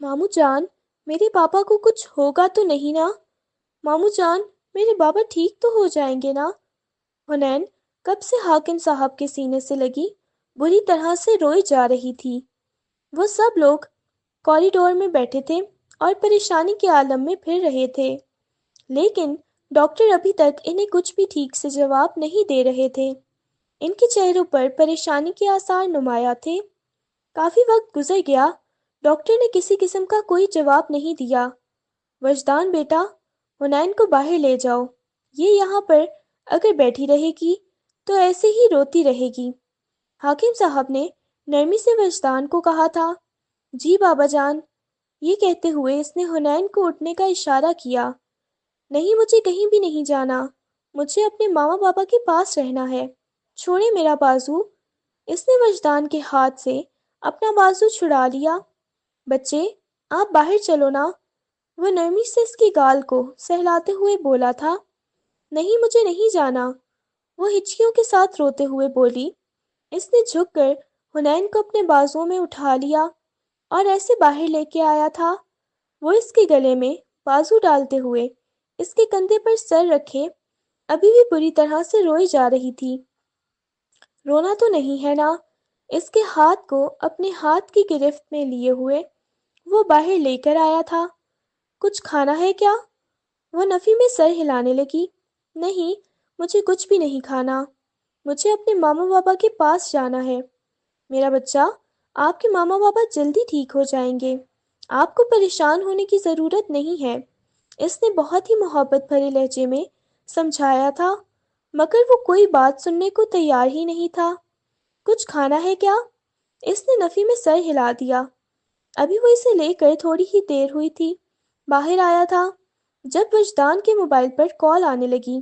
ماموں جان، میرے پاپا کو کچھ ہوگا تو نہیں نا؟ ماموں جان، میرے بابا ٹھیک تو ہو جائیں گے نا؟ حنین کب سے حاکم صاحب کے سینے سے لگی بری طرح سے روئی جا رہی تھی۔ وہ سب لوگ کوریڈور میں بیٹھے تھے اور پریشانی کے عالم میں پھر رہے تھے، لیکن ڈاکٹر ابھی تک انہیں کچھ بھی ٹھیک سے جواب نہیں دے رہے تھے۔ ان کے چہروں پر پریشانی کے آثار نمایاں تھے۔ کافی وقت گزر گیا، ڈاکٹر نے کسی قسم کا کوئی جواب نہیں دیا۔ وجدان بیٹا، حنین کو باہر لے جاؤ، یہ یہاں پر اگر بیٹھی رہے گی تو ایسے ہی روتی رہے گی۔ حاکم صاحب نے نرمی سے وجدان کو کہا تھا۔ جی بابا جان، یہ کہتے ہوئے اس نے حنین کو اٹھنے کا اشارہ کیا۔ نہیں، مجھے کہیں بھی نہیں جانا، مجھے اپنے ماما بابا کے پاس رہنا ہے، چھوڑے میرا بازو۔ اس نے وجدان کے ہاتھ سے اپنا بازو چھڑا لیا۔ بچے، آپ باہر چلو نا، وہ نرمی سے اس کی گال کو سہلاتے ہوئے بولا تھا۔ نہیں، مجھے نہیں جانا، وہ ہچکیوں کے ساتھ روتے ہوئے بولی۔ اس نے جھک کر حنین کو اپنے بازوؤں میں اٹھا لیا اور ایسے باہر لے کے آیا تھا۔ وہ اس کے گلے میں بازو ڈالتے ہوئے اس کے کندھے پر سر رکھے ابھی بھی بری طرح سے روئی جا رہی تھی۔ رونا تو نہیں ہے نا؟ اس کے ہاتھ کو اپنے ہاتھ کی گرفت میں لیے ہوئے وہ باہر لے کر آیا تھا۔ کچھ کھانا ہے کیا؟ وہ نفی میں سر ہلانے لگی۔ نہیں، مجھے کچھ بھی نہیں کھانا، مجھے اپنے ماما بابا کے پاس جانا ہے۔ میرا بچہ، آپ کے ماما بابا جلدی ٹھیک ہو جائیں گے، آپ کو پریشان ہونے کی ضرورت نہیں ہے، اس نے بہت ہی محبت بھرے لہجے میں سمجھایا تھا، مگر وہ کوئی بات سننے کو تیار ہی نہیں تھا۔ کچھ کھانا ہے کیا؟ اس نے نفی میں سر ہلا دیا۔ ابھی وہ اسے لے کر تھوڑی ہی دیر ہوئی تھی باہر آیا تھا جب وجدان کے موبائل پر کال آنے لگی۔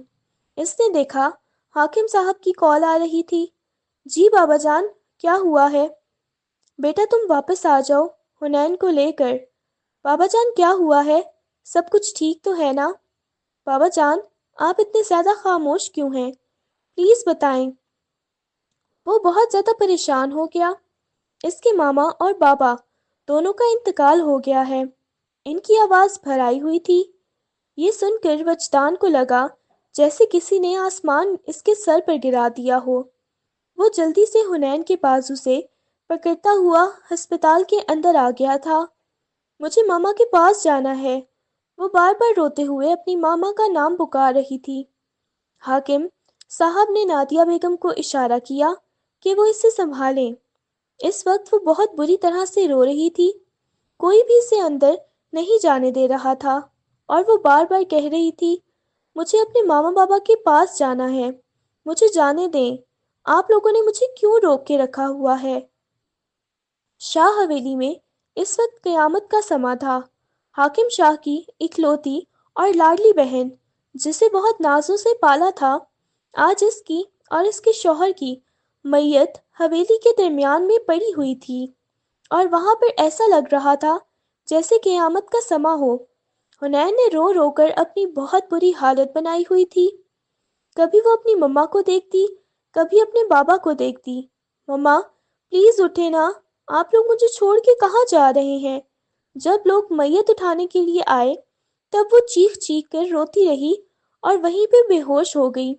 اس نے دیکھا حاکم صاحب کی کال آ رہی تھی۔ جی بابا جان، کیا ہوا ہے؟ بیٹا تم واپس آ جاؤ حنین کو لے کر۔ بابا جان کیا ہوا ہے؟ سب کچھ ٹھیک تو ہے نا؟ بابا جان، آپ اتنے زیادہ خاموش کیوں ہیں؟ پلیز بتائیں۔ وہ بہت زیادہ پریشان ہو گیا۔ اس کے ماما اور بابا دونوں کا انتقال ہو گیا ہے۔ ان کی آواز بھر آئی ہوئی تھی۔ یہ سن کر وجدان کو لگا جیسے کسی نے آسمان اس کے سر پر گرا دیا ہو۔ وہ جلدی سے حنین کے بازو سے پکڑتا ہوا ہسپتال کے اندر آ گیا تھا۔ مجھے ماما کے پاس جانا ہے، وہ بار بار روتے ہوئے اپنی ماما کا نام پکار رہی تھی۔ حاکم صاحب نے نادیہ بیگم کو اشارہ کیا کہ وہ اسے سنبھالیں۔ اس وقت وہ بہت بری طرح سے رو رہی تھی، کوئی بھی اسے اندر نہیں جانے دے رہا تھا، اور وہ بار بار کہہ رہی تھی، مجھے اپنے ماما بابا کے پاس جانا ہے، مجھے جانے دیں، آپ لوگوں نے مجھے کیوں روک کے رکھا ہوا ہے؟ شاہ حویلی میں اس وقت قیامت کا سما تھا۔ حاکم شاہ کی اکلوتی اور لاڈلی بہن، جسے بہت نازوں سے پالا تھا، آج اس کی اور اس کے شوہر کی میت حویلی کے درمیان میں پڑی ہوئی تھی، اور وہاں پر ایسا لگ رہا تھا جیسے قیامت کا سما ہو۔ حنین نے رو رو کر اپنی بہت بری حالت بنائی ہوئی تھی۔ کبھی وہ اپنی مما کو دیکھتی، کبھی اپنے بابا کو دیکھتی۔ مما، پلیز اٹھے نا، آپ لوگ مجھے چھوڑ کے کہاں جا رہے ہیں؟ جب لوگ میت اٹھانے کے لیے آئے تب وہ چیخ چیخ کر روتی رہی اور وہیں پہ بے ہوش ہو گئی۔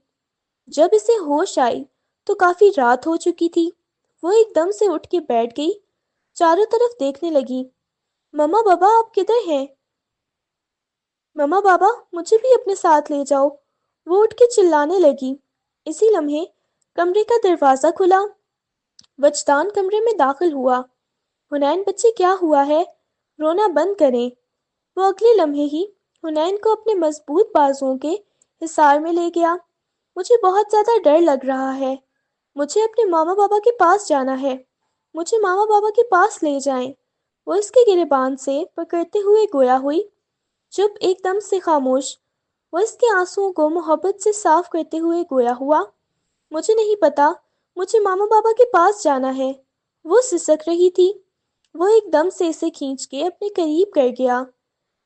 جب اسے ہوش آئی تو کافی رات ہو چکی تھی۔ وہ ایک دم سے اٹھ کے بیٹھ گئی، چاروں طرف دیکھنے لگی۔ مما بابا، آپ کدھر ہیں؟ مما بابا، مجھے بھی اپنے ساتھ لے جاؤ، وہ اٹھ کے چلانے لگی۔ اسی لمحے کمرے کا دروازہ کھلا۔ وجدان کمرے میں داخل ہوا۔ حنین بچے، کیا ہوا ہے؟ رونا بند کریں۔ وہ اگلے لمحے ہی حنین کو اپنے مضبوط بازوؤں کے حصار میں لے گیا۔ مجھے بہت زیادہ ڈر لگ رہا ہے، مجھے اپنے ماما بابا کے پاس جانا ہے، مجھے ماما بابا کے پاس لے جائیں۔ وہ اس کے گریبان سے پکڑتے ہوئے گویا ہوئی۔ چپ، ایک دم سے خاموش۔ وہ اس کے آنسوؤں کو محبت سے صاف کرتے ہوئے گویا ہوا۔ مجھے نہیں پتا، مجھے ماما بابا کے پاس جانا ہے۔ وہ سسک رہی تھی۔ وہ ایک دم سے اسے کھینچ کے اپنے قریب کر گیا،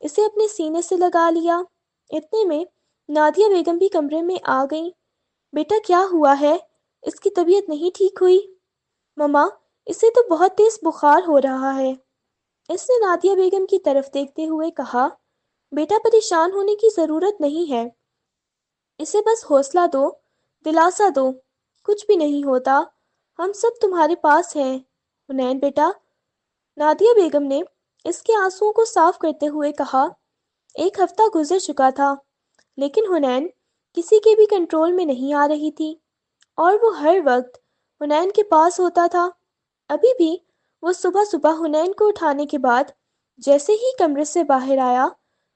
اسے اپنے سینے سے لگا لیا۔ اتنے میں نادیہ بیگم بھی کمرے میں آ گئیں۔ بیٹا کیا ہوا ہے؟ اس کی طبیعت نہیں ٹھیک ہوئی؟ مما، اسے تو بہت تیز بخار ہو رہا ہے۔ اس نے نادیہ بیگم کی طرف دیکھتے ہوئے کہا، بیٹا پریشان ہونے کی ضرورت نہیں ہے، اسے بس حوصلہ دو، دلاسا دو، کچھ بھی نہیں ہوتا، ہم سب تمہارے پاس ہیں۔ حنین بیٹا، نادیہ بیگم نے اس کے آنسوؤں کو صاف کرتے ہوئے کہا، ایک ہفتہ گزر چکا تھا، لیکن حنین کسی کے بھی کنٹرول میں نہیں آ رہی تھی، اور وہ ہر وقت حنین کے پاس ہوتا تھا۔ ابھی بھی وہ صبح صبح حنین کو اٹھانے کے بعد جیسے ہی کمرے سے باہر آیا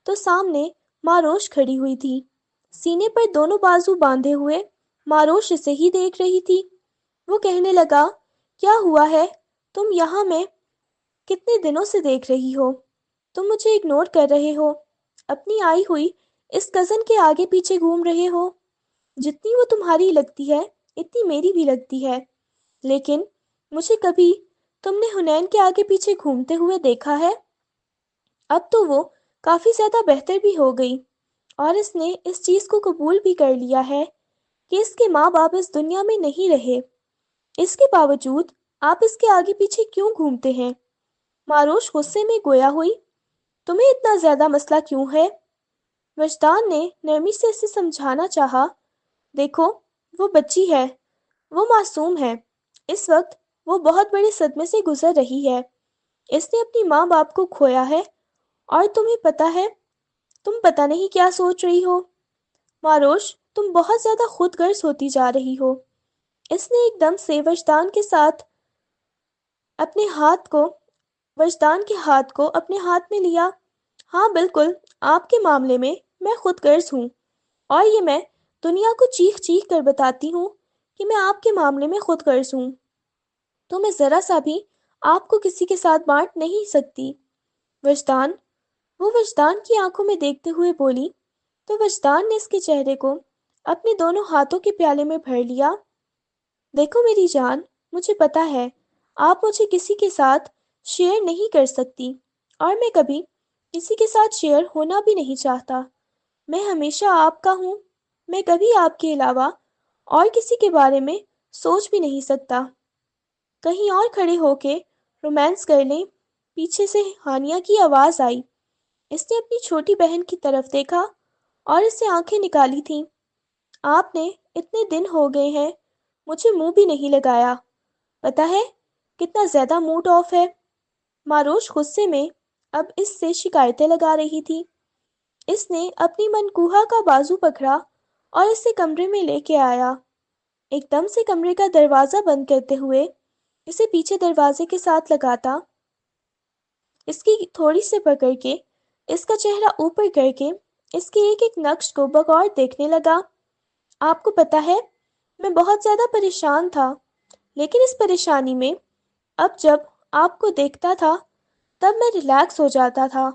تو سامنے ماروش کھڑی ہوئی تھی، سینے پر دونوں بازو باندھے ہوئے۔ ماروش اسے ہی دیکھ رہی تھی۔ وہ کہنے لگا، کیا ہوا ہے؟ تم یہاں میں کتنے دنوں سے دیکھ رہی ہو؟ تم مجھے اگنور کر رہے ہو، اپنی آئی ہوئی اس کزن کے آگے پیچھے گھوم رہے ہو۔ جتنی وہ تمہاری لگتی ہے اتنی میری بھی لگتی ہے، لیکن مجھے کبھی تم نے حنین کے آگے پیچھے گھومتے ہوئے دیکھا ہے؟ اب تو وہ کافی زیادہ بہتر بھی ہو گئی، اور اس نے اس چیز کو قبول بھی کر لیا ہے کہ اس کے ماں باپ اس دنیا میں نہیں رہے۔ اس کے باوجود آپ اس کے آگے پیچھے کیوں گھومتے ہیں؟ ماروش غصے میں گویا ہوئی، تمہیں اتنا زیادہ مسئلہ کیوں ہے؟ وجدان نے نرمی سے اسے سمجھانا چاہا، دیکھو وہ بچی ہے، وہ معصوم ہے، اس وقت وہ بہت بڑے صدمے سے گزر رہی ہے۔ اس نے اپنی ماں باپ کو کھویا ہے، اور تمہیں پتہ ہے، تم پتہ نہیں کیا سوچ رہی ہو۔ ماروش، تم بہت زیادہ خود غرض ہوتی جا رہی ہو۔ اس نے ایک دم سے وجدان کے ہاتھ کو اپنے ہاتھ میں لیا۔ ہاں بالکل، آپ کے معاملے میں خود غرض ہوں، اور یہ میں دنیا کو چیخ چیخ کر بتاتی ہوں کہ میں آپ کے معاملے میں خود غرض ہوں، تو میں ذرا سا بھی آپ کو کسی کے ساتھ بانٹ نہیں سکتی۔ وجدان، وہ وجدان کی آنکھوں میں دیکھتے ہوئے بولی، تو وجدان نے اس کے چہرے کو اپنے دونوں ہاتھوں کے پیالے میں بھر لیا۔ دیکھو میری جان، مجھے پتا ہے آپ مجھے کسی کے ساتھ شیئر نہیں کر سکتی، اور میں کبھی کسی کے ساتھ شیئر ہونا بھی نہیں چاہتا۔ میں ہمیشہ آپ کا ہوں، میں کبھی آپ کے علاوہ اور کسی کے بارے میں سوچ بھی نہیں سکتا۔ کہیں اور کھڑے ہو کے رومانس کر لیں۔ پیچھے سے ہانیہ کی آواز آئی۔ اس نے اپنی چھوٹی بہن کی طرف دیکھا اور اس سے آنکھیں نکالی تھیں۔ آپ نے اتنے دن ہو گئے ہیں مجھے منہ بھی نہیں لگایا، پتہ ہے کتنا زیادہ موڈ آف ہے۔ ماروش غصے میں اب اس سے شکایتیں لگا رہی تھی۔ اس نے اپنی منکوہا کا بازو پکڑا اور اسے کمرے میں لے کے آیا، ایک دم سے کمرے کا دروازہ بند کرتے ہوئے اسے پیچھے دروازے کے ساتھ لگاتا، اس کی تھوڑی سے پکڑ کے اس کا چہرہ اوپر کر کے اس کے ایک ایک نقش کو بغور دیکھنے لگا۔ آپ کو پتہ ہے میں بہت زیادہ پریشان تھا، لیکن اس پریشانی میں اب جب آپ کو دیکھتا تھا تب میں ریلیکس ہو جاتا تھا۔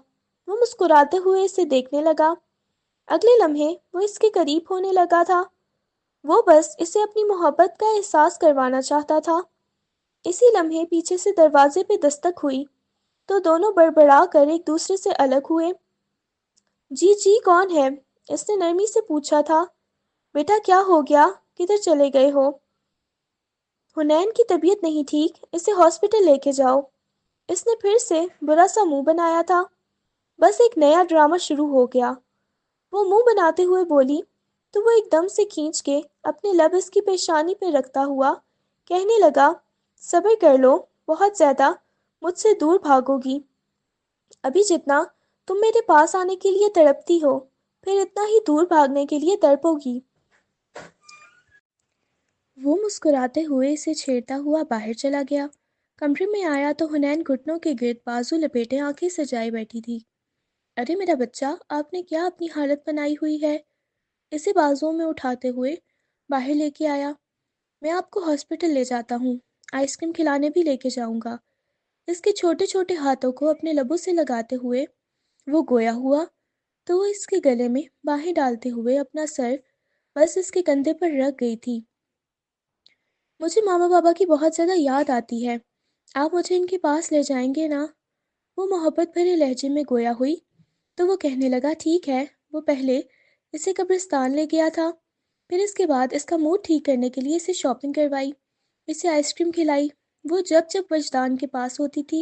وہ مسکراتے ہوئے اسے دیکھنے لگا۔ اگلے لمحے وہ اس کے قریب ہونے لگا تھا۔ وہ بس اسے اپنی محبت کا احساس کروانا چاہتا تھا۔ اسی لمحے پیچھے سے دروازے پہ دستک ہوئی تو دونوں بڑبڑا کر ایک دوسرے سے الگ ہوئے۔ جی جی، کون ہے؟ اس نے نرمی سے پوچھا تھا۔ بیٹا کیا ہو گیا؟ کدھر چلے گئے ہو؟ حنین کی طبیعت نہیں ٹھیک، اسے ہاسپٹل لے کے جاؤ۔ اس نے پھر سے برا سا منہ بنایا تھا۔ بس ایک نیا ڈرامہ شروع ہو گیا۔ وہ منہ بناتے ہوئے بولی تو وہ ایک دم سے کھینچ کے اپنے لب اس کی پیشانی پہ رکھتا ہوا کہنے لگا، صبر کر لو، بہت زیادہ مجھ سے دور بھاگو گی۔ ابھی جتنا تم میرے پاس آنے کے لیے تڑپتی ہو، پھر اتنا ہی دور بھاگنے کے لیے تڑپو گی۔ وہ مسکراتے ہوئے اسے چھیڑتا ہوا باہر چلا گیا۔ کمرے میں آیا تو حنین گھٹنوں کے گرد بازو لپیٹے آنکھیں سجائے بیٹھی تھی۔ ارے میرا بچہ، آپ نے کیا اپنی حالت بنائی ہوئی ہے؟ اسے بازوؤں میں اٹھاتے ہوئے باہر لے کے آیا۔ میں آپ کو ہاسپٹل لے جاتا ہوں، آئس کریم کھلانے بھی لے کے جاؤں گا۔ اس کے چھوٹے چھوٹے ہاتھوں کو اپنے لبوں سے لگاتے ہوئے وہ گویا ہوا تو وہ اس کے گلے میں باہیں ڈالتے ہوئے اپنا سر بس اس کے کندھے پر رکھ گئی تھی۔ مجھے ماما بابا کی بہت زیادہ یاد آتی ہے، آپ مجھے ان کے پاس لے جائیں گے نا؟ وہ محبت بھرے لہجے میں گویا ہوئی تو وہ کہنے لگا، ٹھیک ہے۔ وہ پہلے اسے قبرستان لے گیا تھا، پھر اس کے بعد اس کا موڈ ٹھیک کرنے کے لیے اسے شاپنگ کروائی، اسے آئس کریم کھلائی۔ وہ جب جب وجدان کے پاس ہوتی تھی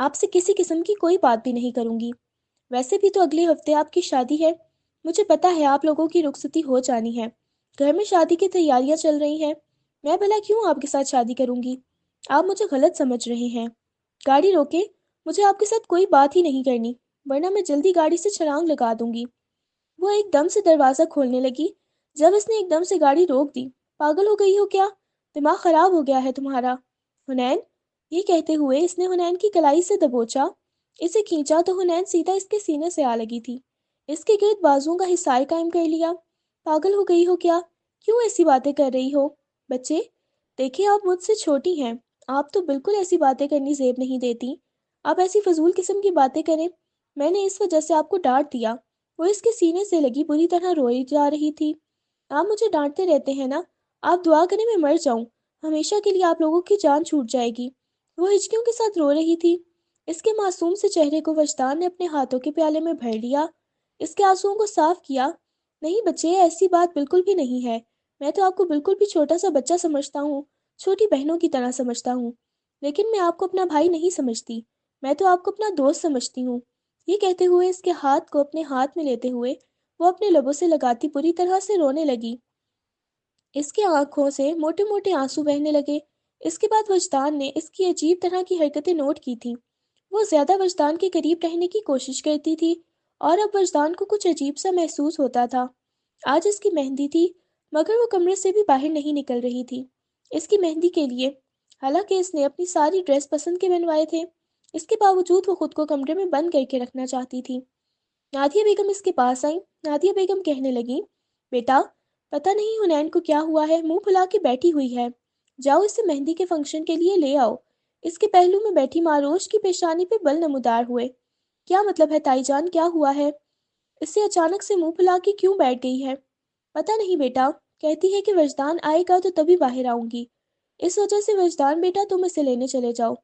آپ سے کسی قسم کی کوئی بات بھی نہیں کروں گی۔ ویسے بھی تو اگلے ہفتے آپ کی شادی ہے۔ مجھے پتا ہے آپ لوگوں کی رخصتی ہو جانی ہے، گھر میں شادی کی تیاریاں چل رہی ہیں۔ میں بھلا کیوں آپ کے ساتھ شادی کروں گی؟ آپ مجھے غلط سمجھ رہے ہیں۔ گاڑی روکے، مجھے آپ کے ساتھ کوئی بات ہی نہیں کرنی، ورنہ میں جلدی گاڑی سے چھلانگ لگا دوں گی۔ وہ ایک دم سے دروازہ کھولنے لگی جب اس نے ایک دم سے گاڑی روک دی۔ پاگل ہو گئی ہو کیا؟ دماغ خراب ہو گیا ہے تمہارا؟ حنین، یہ کہتے ہوئے اس نے حنین کی کلائی سے دبوچا۔ اسے کھینچا تو حنین سیدھا اس کے سینے سے آ لگی تھی، اس کے گرد بازوؤں کا حصار قائم کر لیا۔ پاگل ہو گئی ہو کیا؟ کیوں ایسی باتیں کر رہی ہو؟ بچے دیکھیں، آپ مجھ سے چھوٹی ہیں، آپ تو بالکل ایسی باتیں کرنی زیب نہیں دیتی۔ آپ ایسی فضول قسم کی باتیں کریں، میں نے اس وجہ سے آپ کو ڈانٹ دیا۔ وہ اس کے سینے سے لگی بری طرح روئی جا رہی تھی۔ آپ مجھے ڈانٹتے رہتے ہیں نا، آپ دعا کریں میں مر جاؤں، ہمیشہ کے لیے آپ لوگوں کی جان چھوٹ جائے گی۔ وہ ہچکیوں کے ساتھ رو رہی تھی۔ اس کے معصوم سے چہرے کو وجدان نے اپنے ہاتھوں کے پیالے میں بھر لیا، اس کے آنسوؤں کو صاف کیا۔ نہیں بچے، ایسی بات بالکل بھی نہیں ہے، میں تو آپ کو بالکل بھی چھوٹا سا بچہ سمجھتا ہوں، چھوٹی بہنوں کی طرح سمجھتا ہوں، لیکن میں آپ کو اپنا بھائی نہیں سمجھتی، میں تو آپ کو اپنا دوست سمجھتی ہوں۔ یہ کہتے ہوئے اس کے ہاتھ کو اپنے ہاتھ میں لیتے ہوئے وہ اپنے لبوں سے لگاتی بری طرح سے رونے لگی۔ اس کی آنکھوں سے موٹے موٹے آنسو بہنے لگے۔ اس کے بعد وجدان نے اس کی عجیب طرح کی حرکتیں نوٹ کی تھیں۔ وہ زیادہ وجدان کے قریب رہنے کی کوشش کرتی تھی اور اب وجدان کو کچھ عجیب سا محسوس ہوتا تھا۔ آج اس کی مہندی تھی، مگر وہ کمرے سے بھی باہر نہیں نکل رہی تھی اس کی مہندی کے لیے، حالانکہ اس نے اپنی ساری ڈریس پسند کے بنوائے تھے۔ اس کے باوجود وہ خود کو کمرے میں بند کر کے رکھنا چاہتی تھی۔ نادیہ بیگم اس کے پاس آئیں۔ نادیہ بیگم کہنے لگیں، بیٹا، پتہ نہیں حنین کو کیا ہوا ہے، منہ پھلا کے بیٹھی ہوئی ہے، جاؤ اسے مہندی کے فنکشن کے لیے لے آؤ۔ اس کے پہلو میں بیٹھی ماروش کی پیشانی پہ بل نمودار ہوئے۔ کیا مطلب ہے تائی جان، کیا ہوا ہے؟ اس سے اچانک سے منہ پھلا کے کیوں بیٹھ گئی ہے؟ پتہ نہیں بیٹا، کہتی ہے کہ وجدان آئے گا تو تبھی باہر آؤں گی، اس وجہ سے وجدان بیٹا تم اسے لینے چلے جاؤ۔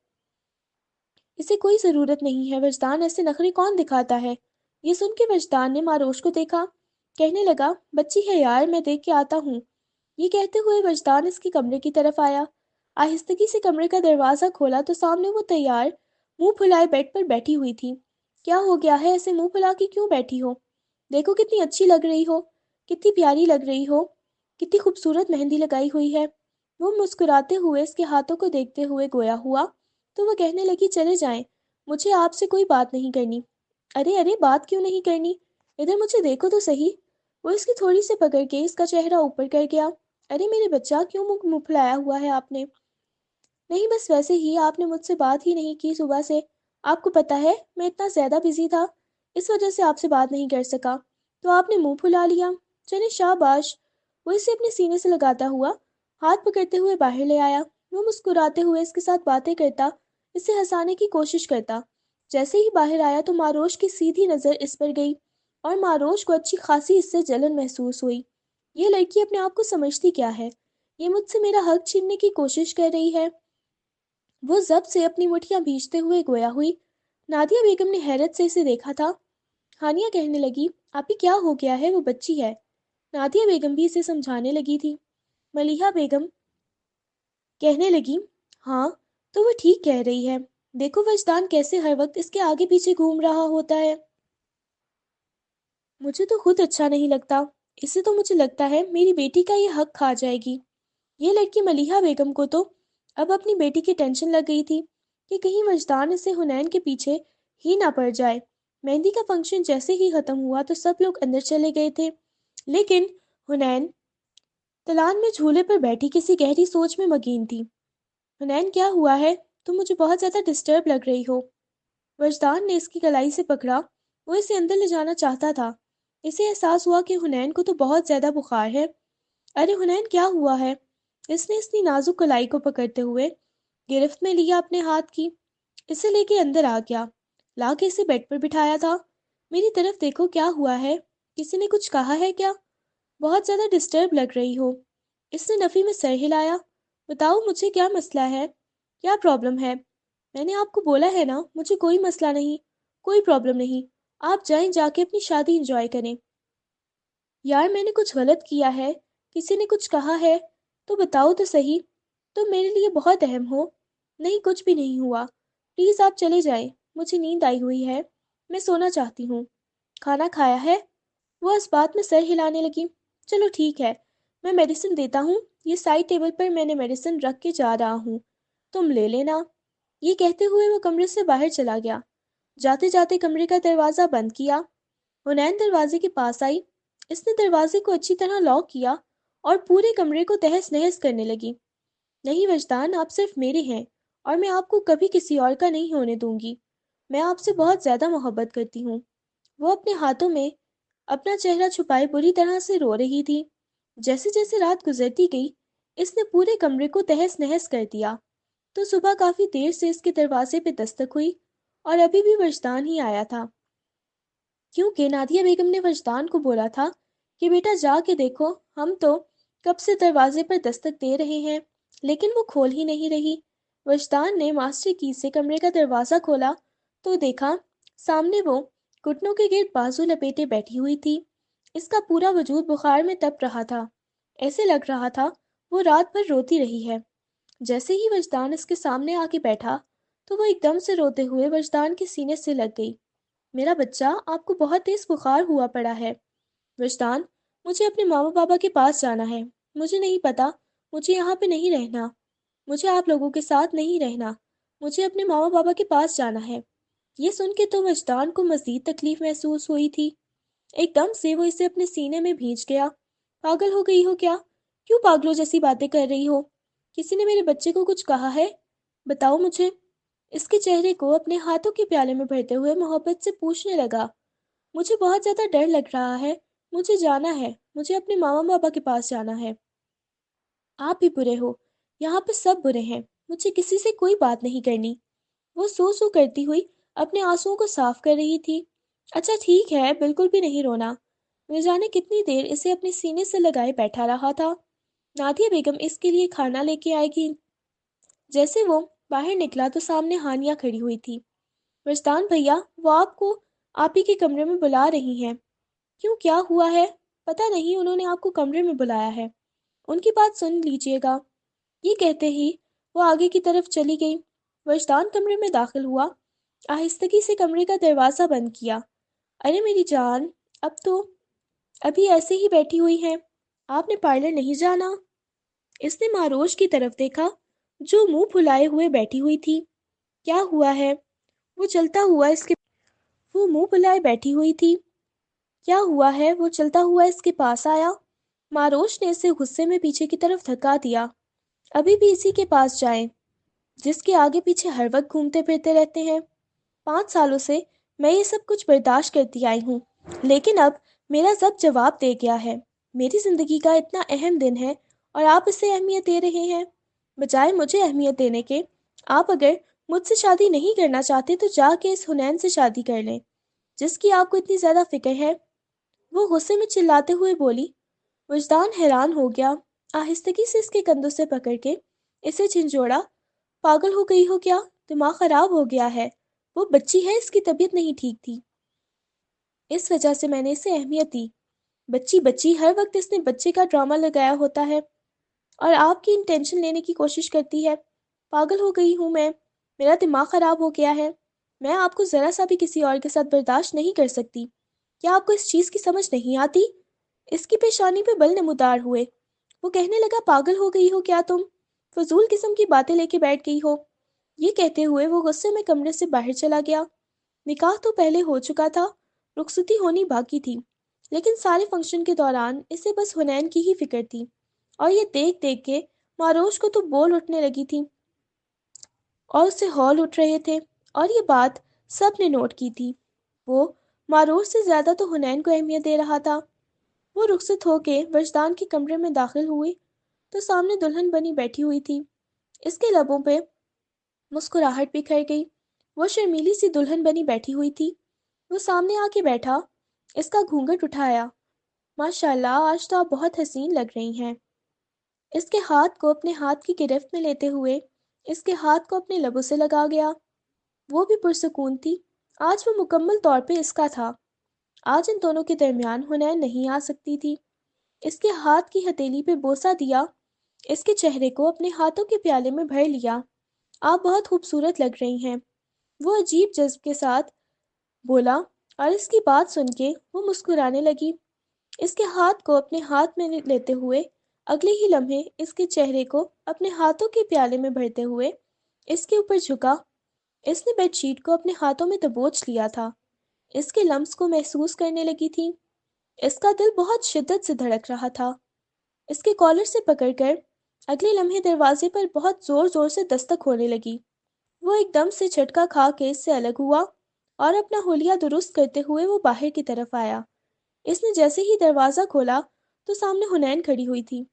اسے کوئی ضرورت نہیں ہے، وجدان ایسے نخرے کون دکھاتا ہے؟ یہ سن کے وجدان نے ماروش کو دیکھا، کہنے لگا، بچی ہے یار، میں دیکھ کے آتا ہوں۔ یہ کہتے ہوئے وجدان اس کے کمرے کی طرف آیا۔ آہستگی سے کمرے کا دروازہ کھولا تو سامنے وہ تیار منہ پھلائے بیڈ پر بیٹھی ہوئی تھی۔ کیا ہو گیا ہے، ایسے منہ پھلا کے کیوں بیٹھی ہو؟ دیکھو کتنی اچھی لگ رہی ہو، کتنی پیاری لگ رہی ہو، کتنی خوبصورت مہندی لگائی ہوئی ہے۔ وہ مسکراتے ہوئے اس کے ہاتھوں کو دیکھتے ہوئے گویا ہوا تو وہ کہنے لگی، چلے جائیں، مجھے آپ سے کوئی بات نہیں کرنی۔ ارے ارے، بات کیوں نہیں کرنی؟ ادھر مجھے دیکھو تو صحیح۔ وہ اس کی تھوڑی سے پکڑ کے اس کا چہرہ اوپر کر گیا۔ ارے میرے بچہ، کیوں منہ پھلایا ہوا ہے آپ نے؟ نہیں بس ویسے ہی، آپ نے مجھ سے بات ہی نہیں کی صبح سے، آپ کو پتہ ہے میں اتنا زیادہ بزی تھا، اس وجہ سے آپ سے بات نہیں کر سکا، تو آپ نے منہ پھلا لیا۔ چلے شاباش۔ وہ اسے اپنے سینے سے لگاتا ہوا ہاتھ پکڑتے ہوئے باہر لے آیا۔ وہ مسکراتے ہوئے اس کے ساتھ باتیں کرتا، اسے ہنسانے کی کوشش کرتا۔ جیسے ہی باہر آیا تو ماروش کی سیدھی نظر اس پر گئی اور ماروش کو اچھی خاصی اس سے جلن محسوس ہوئی۔ یہ لڑکی اپنے آپ کو سمجھتی کیا ہے؟ یہ مجھ سے میرا حق چھیننے کی کوشش کر رہی ہے۔ وہ ضبط سے اپنی مٹھیاں بھیجتے ہوئے گویا ہوئی۔ نادیہ بیگم نے حیرت سے اسے دیکھا تھا۔ ہانیہ کہنے لگی، آپی کیا ہو گیا ہے، وہ بچی ہے۔ نادیہ بیگم بھی اسے سمجھانے لگی تھی۔ ملیحہ بیگم کہنے لگی، ہاں تو وہ ٹھیک کہہ رہی ہے، دیکھو وجدان کیسے ہر وقت اس کے آگے پیچھے گھوم رہا ہوتا ہے۔ مجھے تو خود اچھا نہیں لگتا، اسے تو مجھے لگتا ہے میری بیٹی کا یہ حق کھا جائے گی۔ یہ لڑکی ملیحہ بیگم کو تو اب اپنی بیٹی کی ٹینشن لگ گئی تھی کہ کہیں وجدان اسے حنین کے پیچھے ہی نہ پڑ جائے۔ مہندی کا فنکشن جیسے ہی ختم ہوا تو سب لوگ اندر چلے گئے تھے، لیکن حنین تلان میں جھولے پر بیٹھی کسی گہری سوچ میں مگین تھی۔ حنین کیا ہوا ہے؟ تم مجھے بہت زیادہ ڈسٹرب لگ رہی ہو۔ وجدان نے اس کی کلائی سے پکڑا، وہ اسے اندر لے جانا چاہتا تھا۔ اسے احساس ہوا کہ حنین کو تو بہت زیادہ بخار ہے۔ ارے حنین کیا ہوا ہے؟ اس نے اپنی نازک کلائی کو پکڑتے ہوئے گرفت میں لیا اپنے ہاتھ کی، اسے لے کے اندر آ گیا، لا کے اسے بیڈ پر بٹھایا تھا۔ میری طرف دیکھو، کیا ہوا ہے؟ کسی نے کچھ کہا ہے کیا؟ بہت زیادہ ڈسٹرب لگ رہی ہو۔ اس نے نفی میں سر ہلایا۔ بتاؤ مجھے کیا مسئلہ ہے، کیا پرابلم ہے؟ میں نے آپ کو بولا ہے نا، مجھے کوئی مسئلہ نہیں، کوئی پرابلم نہیں، آپ جائیں، جا کے اپنی شادی انجوائے کریں۔ یار میں نے کچھ غلط کیا ہے، کسی نے کچھ کہا ہے تو بتاؤ تو صحیح، تم میرے لیے بہت اہم ہو۔ نہیں کچھ بھی نہیں ہوا، پلیز آپ چلے جائیں، مجھے نیند آئی ہوئی ہے، میں سونا چاہتی ہوں۔ کھانا کھایا ہے؟ وہ اس بات میں سر ہلانے لگی۔ چلو ٹھیک ہے، میں میڈیسن دیتا ہوں، یہ سائڈ ٹیبل پر میں نے میڈیسن رکھ کے جا رہا ہوں، تم لے لینا۔ یہ کہتے ہوئے وہ کمرے سے باہر چلا گیا۔ جاتے جاتے کمرے کا دروازہ بند کیا۔ حنین دروازے کے پاس آئی۔ اس نے دروازے کو اچھی طرح لاک کیا اور پورے کمرے کو تہس نہس کرنے لگی۔ نہیں وجدان، آپ صرف میرے ہیں اور میں آپ کو کبھی کسی اور کا نہیں ہونے دوں گی۔ میں آپ سے بہت زیادہ محبت کرتی ہوں۔ وہ اپنے ہاتھوں میں اپنا چہرہ چھپائے بری طرح سے رو رہی تھی۔ جیسے جیسے رات گزرتی گئی، اس نے پورے کمرے کو تہس نہس کر دیا۔ تو صبح کافی دیر سے اس کے دروازے پہ دستک ہوئی اور ابھی بھی وجدان ہی آیا تھا، کیونکہ نادیہ بیگم نے وجدان کو بولا تھا کہ بیٹا جا کے دیکھو، ہم تو کب سے دروازے پر دستک دے رہے ہیں لیکن وہ کھول ہی نہیں رہی۔ وجدان نے ماسٹر کی سے کمرے کا دروازہ کھولا تو دیکھا سامنے وہ گھٹنوں کے گرد بازو لپیٹے بیٹھی ہوئی تھی۔ اس کا پورا وجود بخار میں تپ رہا تھا، ایسے لگ رہا تھا وہ رات بھر روتی رہی ہے۔ جیسے ہی وجدان اس کے سامنے آ کے بیٹھا تو وہ ایک دم سے روتے ہوئے وجدان کے سینے سے لگ گئی۔ میرا بچہ، آپ کو بہت تیز بخار ہوا پڑا ہے۔ وجدان، مجھے اپنے ماما بابا کے پاس جانا ہے، مجھے نہیں پتا، مجھے یہاں پہ نہیں رہنا، مجھے آپ لوگوں کے ساتھ نہیں رہنا، مجھے اپنے ماما بابا کے پاس جانا ہے۔ یہ سن کے تو وجدان کو مزید تکلیف محسوس ہوئی تھی۔ ایک دم سے وہ اسے اپنے سینے میں بھینچ گیا۔ پاگل ہو گئی ہو کیا؟ کیوں پاگلوں جیسی باتیں کر رہی ہو؟ کسی نے میرے بچے کو کچھ کہا ہے؟ بتاؤ مجھے۔ اس کے چہرے کو اپنے ہاتھوں کے پیالے میں بھرتے ہوئے محبت سے پوچھنے لگا۔ مجھے بہت زیادہ ڈر لگ رہا ہے، مجھے جانا ہے، مجھے اپنے ماما بابا کے پاس جانا ہے۔ آپ بھی برے ہو، یہاں پہ سب برے ہیں، مجھے کسی سے کوئی بات نہیں کرنی۔ وہ سو سو کرتی ہوئی اپنے آنسوؤں کو صاف کر رہی تھی۔ اچھا ٹھیک ہے، بالکل بھی نہیں رونا۔ وہ جانے کتنی دیر اسے اپنے سینے سے لگائے بیٹھا رہا تھا۔ نادیہ بیگم اس کے لیے کھانا لے کے آئے گی۔ جیسے وہ باہر نکلا تو سامنے ہانیہ کھڑی ہوئی تھی۔ وجدان بھیا، وہ آپ کو آپ ہی کے کمرے میں بلا رہی ہیں۔ کیوں، کیا ہوا ہے؟ پتہ نہیں، انہوں نے آپ کو کمرے میں بلایا ہے، ان کی بات سن لیجیے گا۔ یہ کہتے ہی وہ آگے کی طرف چلی گئی۔ وجدان کمرے میں داخل ہوا، آہستگی سے کمرے کا دروازہ بند کیا۔ ارے میری جان، اب تو ابھی ایسے ہی بیٹھی ہوئی ہیں، آپ نے پارلر نہیں جانا؟ اس نے معروش کی طرف دیکھا جو منہ پھلائے ہوئے بیٹھی ہوئی تھی۔ کیا ہوا ہے؟ وہ چلتا ہوا اس کے وہ منہ پھلائے بیٹھی ہوئی تھی۔ کیا ہوا ہے؟ وہ چلتا ہوا اس کے پاس آیا۔ معروش نے اسے غصے میں پیچھے کی طرف دھکا دیا۔ ابھی بھی اسی کے پاس جائیں جس کے آگے پیچھے ہر وقت گھومتے پھرتے رہتے ہیں۔ 5 سالوں سے میں یہ سب کچھ برداشت کرتی آئی ہوں، لیکن اب میرا ضبط جواب دے گیا ہے۔ میری زندگی کا اتنا اہم دن ہے اور آپ اسے اہمیت دے رہے ہیں۔ بجائے مجھے اہمیت دینے کے، آپ اگر مجھ سے شادی نہیں کرنا چاہتے تو جا کے اس حنین سے شادی کر لیں جس کی آپ کو اتنی زیادہ فکر ہے۔ وہ غصے میں چلاتے ہوئے بولی۔ وجدان حیران ہو گیا، آہستگی سے اس کے کندھوں سے پکڑ کے اسے جھنجھوڑا۔ پاگل ہو گئی ہو کیا؟ دماغ خراب ہو گیا ہے، وہ بچی ہے، اس کی طبیعت نہیں ٹھیک تھی، اس وجہ سے میں نے اسے اہمیت دی۔ بچی بچی، ہر وقت اس نے بچے کا ڈرامہ لگایا ہوتا ہے اور آپ کی انٹینشن لینے کی کوشش کرتی ہے۔ پاگل ہو گئی ہوں میں، میرا دماغ خراب ہو گیا ہے، میں آپ کو ذرا سا بھی کسی اور کے ساتھ برداشت نہیں کر سکتی۔ کیا آپ کو اس چیز کی سمجھ نہیں آتی؟ اس کی پیشانی پہ بل نمودار ہوئے۔ وہ کہنے لگا، پاگل ہو گئی ہو کیا تم؟ فضول قسم کی باتیں لے کے بیٹھ گئی ہو۔ یہ کہتے ہوئے وہ غصے میں کمرے سے باہر چلا گیا۔ نکاح تو پہلے ہو چکا تھا، رخصتی ہونی باقی تھی، لیکن سارے فنکشن کے دوران اسے بس حنین کی ہی فکر تھی، اور یہ دیکھ دیکھ کے معروش کو تو بول اٹھنے لگی تھی اور اسے ہول اٹھ رہے تھے، اور یہ بات سب نے نوٹ کی تھی۔ وہ معروش سے زیادہ تو حنین کو اہمیت دے رہا تھا۔ وہ رخصت ہو کے وجدان کے کمرے میں داخل ہوئی تو سامنے دلہن بنی بیٹھی ہوئی تھی۔ اس کے لبوں پہ مسکراہٹ بکھر گئی۔ وہ شرمیلی سی دلہن بنی بیٹھی ہوئی تھی۔ وہ سامنے آ کے بیٹھا، اس کا گھونگھٹ اٹھایا۔ ماشاءاللہ، آج تو آپ بہت حسین لگ رہی ہیں۔ اس کے ہاتھ کو اپنے ہاتھ کی گرفت میں لیتے ہوئے اس کے ہاتھ کو اپنے لبوں سے لگا گیا۔ وہ بھی پرسکون تھی، آج وہ مکمل طور پہ اس کا تھا۔ آج ان دونوں کے درمیان حنین نہیں آ سکتی تھی۔ اس کے ہاتھ کی ہتھیلی پہ بوسہ دیا، اس کے چہرے کو اپنے ہاتھوں کے پیالے میں بھر لیا۔ آپ بہت خوبصورت لگ رہی ہیں۔ وہ عجیب جذب کے ساتھ بولا اور اس کی بات سن کے وہ مسکرانے لگی۔ اس کے ہاتھ کو اپنے ہاتھ میں لیتے ہوئے اگلے ہی لمحے اس کے چہرے کو اپنے ہاتھوں کے پیالے میں بھرتے ہوئے اس کے اوپر جھکا۔ اس نے بیڈ شیٹ کو اپنے ہاتھوں میں دبوچ لیا تھا، اس کے لمس کو محسوس کرنے لگی تھی۔ اس کا دل بہت شدت سے دھڑک رہا تھا۔ اس کے کالر سے پکڑ کر اگلے لمحے دروازے پر بہت زور زور سے دستک ہونے لگی۔ وہ ایک دم سے جھٹکا کھا کے اس سے الگ ہوا اور اپنا حلیہ درست کرتے ہوئے وہ باہر کی طرف آیا۔ اس نے جیسے ہی دروازہ کھولا تو سامنے حنین کھڑی ہوئی تھی۔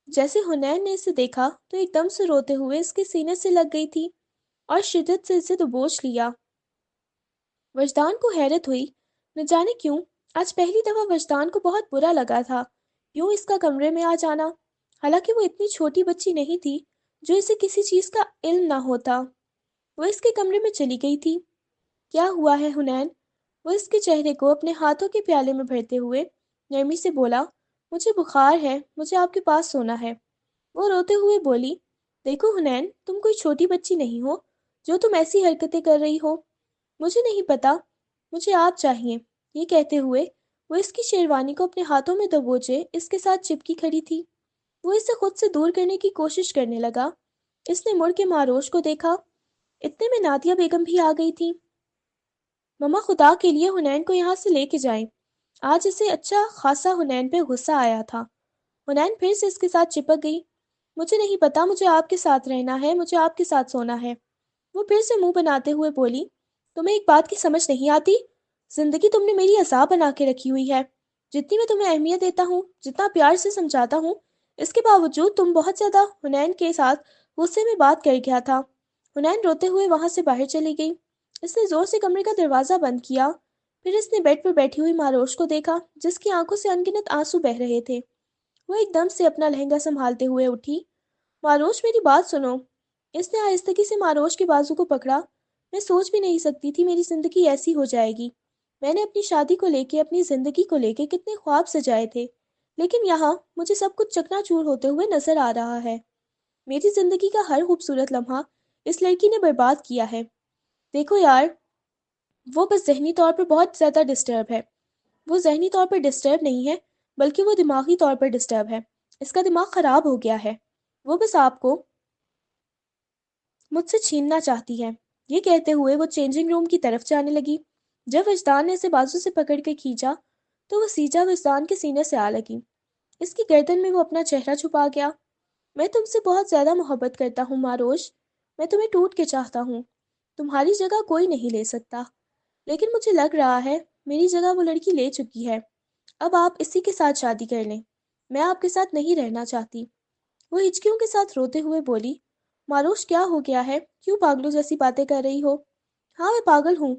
جیسے حنین نے اسے دیکھا تو ایک دم سے روتے ہوئے اس کے سینے سے لگ گئی تھی اور شدت سے اسے دبوچ لیا۔ وجدان کو حیرت ہوئی، نہ جانے کیوں آج پہلی دفعہ وجدان کو بہت برا لگا تھا یوں اس کا کمرے میں آ جانا، حالانکہ وہ اتنی چھوٹی بچی نہیں تھی جو اسے کسی چیز کا علم نہ ہوتا۔ وہ اس کے کمرے میں چلی گئی تھی۔ کیا ہوا ہے حنین؟ وہ اس کے چہرے کو اپنے ہاتھوں کے پیالے میں بھرتے ہوئے نرمی سے بولا۔ مجھے بخار ہے، مجھے آپ کے پاس سونا ہے۔ وہ روتے ہوئے بولی، دیکھو حنین، تم کوئی چھوٹی بچی نہیں ہو جو تم ایسی حرکتیں کر رہی ہو۔ مجھے نہیں پتا، مجھے آپ چاہیے۔ یہ کہتے ہوئے وہ اس کی شیروانی کو اپنے ہاتھوں میں دبوچے اس کے ساتھ چپکی کھڑی تھی۔ وہ اسے خود سے دور کرنے کی کوشش کرنے لگا۔ اس نے مڑ کے معروش کو دیکھا۔ اتنے میں نادیہ بیگم بھی آ گئی تھی۔ مما خدا کے لیے حنین کو یہاں سے لے کے جائیں۔ آج اسے اچھا خاصا حنین پہ غصہ آیا تھا۔ حنین پھر سے اس کے ساتھ چپک گئی۔ مجھے نہیں پتا، مجھے آپ کے ساتھ رہنا ہے، مجھے آپ کے ساتھ سونا ہے۔ وہ پھر سے منہ بناتے ہوئے بولی، تمہیں ایک بات کی سمجھ نہیں آتی؟ زندگی تم نے میری عذاب بنا کے رکھی ہوئی ہے۔ جتنی میں تمہیں اہمیت دیتا ہوں، جتنا پیار سے سمجھاتا ہوں، اس کے باوجود تم بہت زیادہ حنین کے ساتھ غصے میں بات کر گیا تھا۔ حنین روتے ہوئے وہاں سے باہر چلی گئی۔ اس نے زور سے کمرے کا دروازہ بند کیا۔ پھر اس نے بیڈ پر بیٹھی ہوئی ماروش کو دیکھا جس کی آنکھوں سے انگنت آنسو بہہ رہے تھے۔ وہ ایک دم سے اپنا لہنگا سنبھالتے ہوئے اٹھی۔ ماروش میری بات سنو۔ اس نے آہستگی سے ماروش کے بازو کو پکڑا۔ میں سوچ بھی نہیں سکتی تھی میری زندگی ایسی ہو جائے گی۔ میں نے اپنی شادی کو لے کے، اپنی زندگی کو لے کے کتنے خواب سجائے تھے، لیکن یہاں مجھے سب کچھ چکنا چور ہوتے ہوئے نظر آ رہا ہے۔ میری زندگی کا ہر خوبصورت لمحہ اس لڑکی نے برباد کیا ہے۔ دیکھو یار، وہ بس ذہنی طور پر بہت زیادہ ڈسٹرب ہے۔ وہ ذہنی طور پر ڈسٹرب نہیں ہے، بلکہ وہ دماغی طور پر ڈسٹرب ہے۔ اس کا دماغ خراب ہو گیا ہے۔ وہ بس آپ کو مجھ سے چھیننا چاہتی ہے۔ یہ کہتے ہوئے وہ چینجنگ روم کی طرف جانے لگی۔ جب وجدان نے اسے بازو سے پکڑ کے کھینچا تو وہ سیجا وجدان کے سینے سے آ لگی۔ اس کی گردن میں وہ اپنا چہرہ چھپا گیا۔ میں تم سے بہت زیادہ محبت کرتا ہوں ماروش، میں تمہیں ٹوٹ کے چاہتا ہوں۔ تمہاری جگہ کوئی نہیں لے سکتا، لیکن مجھے لگ رہا ہے میری جگہ وہ لڑکی لے چکی ہے۔ اب آپ اسی کے ساتھ شادی کر لیں، میں آپ کے ساتھ نہیں رہنا چاہتی۔ وہ ہچکیوں کے ساتھ روتے ہوئے بولی، ماروش کیا ہو گیا ہے؟ کیوں پاگلوں جیسی باتیں کر رہی ہو؟ ہاں میں پاگل ہوں،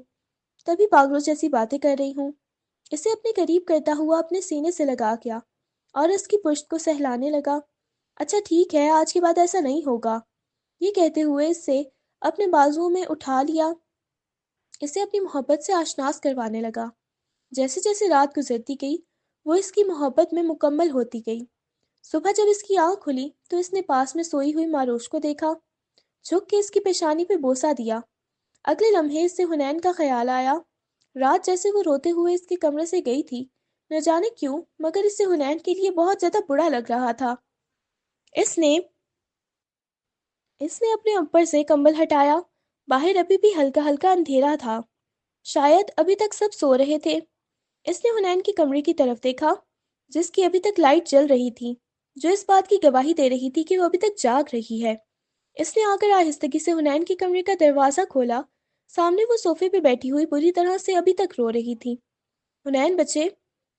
تبھی پاگلوں جیسی باتیں کر رہی ہوں۔ اسے اپنے قریب کرتا ہوا اپنے سینے سے لگا گیا اور اس کی پشت کو سہلانے لگا۔ اچھا ٹھیک ہے، آج کے بعد ایسا نہیں ہوگا۔ یہ کہتے ہوئے اسے اپنے بازوؤں میں اٹھا لیا، اسے اپنی محبت سے آشناس کروانے لگا۔ جیسے جیسے رات گزرتی گئی وہ اس کی محبت میں مکمل ہوتی گئی۔ صبح جب اس کی آنکھ کھلی تو اس نے پاس میں سوئی ہوئی ماروش کو دیکھا، جھک کے اس کی پیشانی پہ بوسہ دیا۔ اگلے لمحے اس سے حنین کا خیال آیا۔ رات جیسے وہ روتے ہوئے اس کے کمرے سے گئی تھی، نہ جانے کیوں مگر اس سے حنین کے لیے بہت زیادہ برا لگ رہا تھا۔ اس نے اپنے اوپر سے کمبل ہٹایا۔ باہر ابھی بھی ہلکا ہلکا اندھیرا تھا، شاید ابھی تک سب سو رہے تھے۔ اس نے حنین کی کمرے کی طرف دیکھا جس کی ابھی تک لائٹ جل رہی تھی، جو اس بات کی گواہی دے رہی تھی کہ وہ ابھی تک جاگ رہی ہے۔ اس نے آ کر آہستگی سے حنین کے کمرے کا دروازہ کھولا۔ سامنے وہ صوفے پہ بیٹھی ہوئی بری طرح سے ابھی تک رو رہی تھی۔ حنین بچے،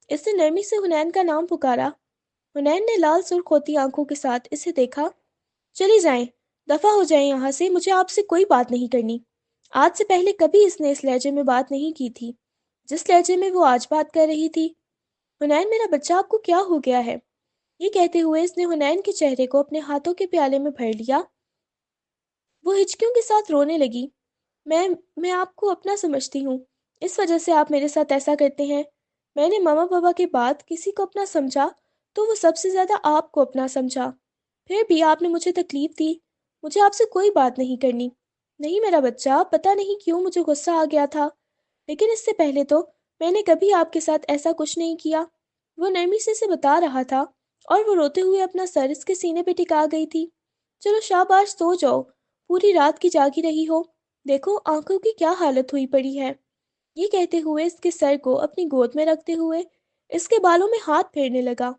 اس نے نرمی سے حنین کا نام پکارا۔ حنین نے لال سرخ ہوتی آنکھوں کے ساتھ اسے دیکھا۔ چلی جائیں، دفع ہو جائیں یہاں سے، مجھے آپ سے کوئی بات نہیں کرنی۔ آج سے پہلے کبھی اس نے اس لہجے میں بات نہیں کی تھی جس لہجے میں وہ آج بات کر رہی تھی۔ حنین میرا بچہ، آپ کو کیا ہو گیا ہے؟ یہ کہتے ہوئے اس نے حنین کے چہرے کو اپنے ہاتھوں کے پیالے میں بھر لیا۔ وہ ہچکیوں کے ساتھ رونے لگی۔ میں آپ کو اپنا سمجھتی ہوں، اس وجہ سے آپ میرے ساتھ ایسا کرتے ہیں۔ میں نے ماما پاپا کے بعد کسی کو اپنا سمجھا تو وہ سب سے زیادہ آپ کو اپنا سمجھا۔ پھر بھی آپ نے مجھے تکلیف دی۔ مجھے آپ سے کوئی بات نہیں کرنی۔ نہیں میرا بچہ، پتہ نہیں کیوں مجھے غصہ آ گیا تھا، لیکن اس سے پہلے تو میں نے کبھی آپ کے ساتھ ایسا کچھ نہیں کیا۔ وہ نرمی سے اسے بتا رہا تھا اور وہ روتے ہوئے اپنا سر اس کے سینے پہ ٹکا گئی تھی۔ چلو شاباش، سو جاؤ، پوری رات کی جاگی رہی ہو، دیکھو آنکھوں کی کیا حالت ہوئی پڑی ہے۔ یہ کہتے ہوئے اس کے سر کو اپنی گود میں رکھتے ہوئے اس کے بالوں میں ہاتھ پھیرنے لگا۔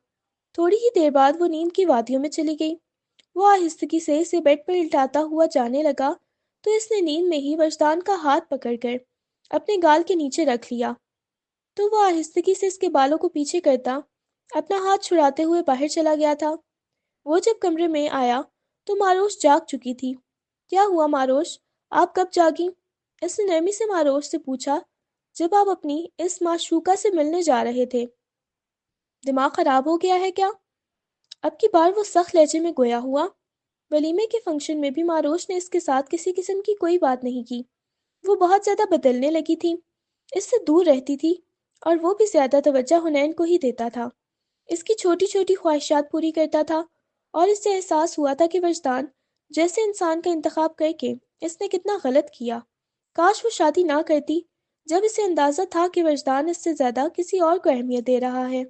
تھوڑی ہی دیر بعد وہ نیند کی وادیوں میں چلی گئی۔ وہ آہستگی سے اسے بیڈ پر لٹاتا ہوا جانے لگا تو اس نے نیند میں ہی وجدان کا ہاتھ پکڑ کر اپنے گال کے نیچے رکھ لیا، تو وہ آہستگی سے اس کے بالوں کو پیچھے کرتا اپنا ہاتھ چھڑاتے ہوئے باہر چلا گیا تھا۔ وہ جب کمرے میں آیا تو ماروش جاگ چکی تھی۔ کیا ہوا ماروش، آپ کب جاگی؟ اس نے نرمی سے ماروش سے پوچھا جب آپ اپنی اس معشوقہ سے ملنے جا رہے تھے۔ دماغ خراب ہو گیا ہے کیا؟ اب کی بار وہ سخت لہجے میں گویا ہوا۔ ولیمے کے فنکشن میں بھی ماروش نے اس کے ساتھ کسی قسم کی کوئی بات نہیں کی۔ وہ بہت زیادہ بدلنے لگی تھی، اس سے دور رہتی تھی اور وہ بھی زیادہ توجہ حنین کو ہی دیتا تھا، اس کی چھوٹی چھوٹی خواہشات پوری کرتا تھا، اور اس سے احساس ہوا تھا کہ وجدان جیسے انسان کا انتخاب کر کے اس نے کتنا غلط کیا۔ کاش وہ شادی نہ کرتی جب اسے اندازہ تھا کہ وجدان اس سے زیادہ کسی اور کو اہمیت دے رہا ہے۔